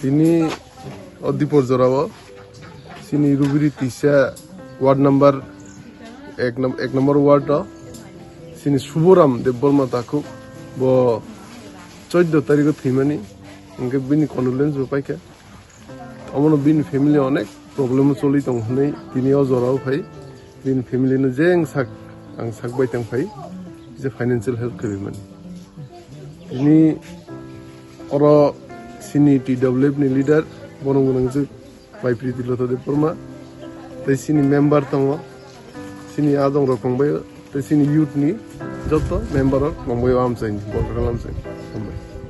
তিনি অদ্দীপর জরাব সিনি রুবিরি তিসা ward number এক নম্বর word সিনি শুভরাম দেববর্মা তাকু ব 14 তারিখ থিমানি ইনকে বিনি কন্ডোলেন্স পাইকা অমন বিন ফ্যামিলি অনেক প্রবলেম চলি দं হनै তিনিও জরাव ফাই बिन फेमिली नो जें साक आं साक बायतां फाय जे फाइनेंशियल हेल्प खबिमन नि अर सिनि टीडब्ल्यूएफ नि लीडर बनंगनंग जे बायप्रिति लता देबरमा तै सिनि मेंबर दङ सिनि आदं रखंबाय तै सिनि यूथ नि जत मेंबर रखंबाय आमसाइन बरखालामसाइन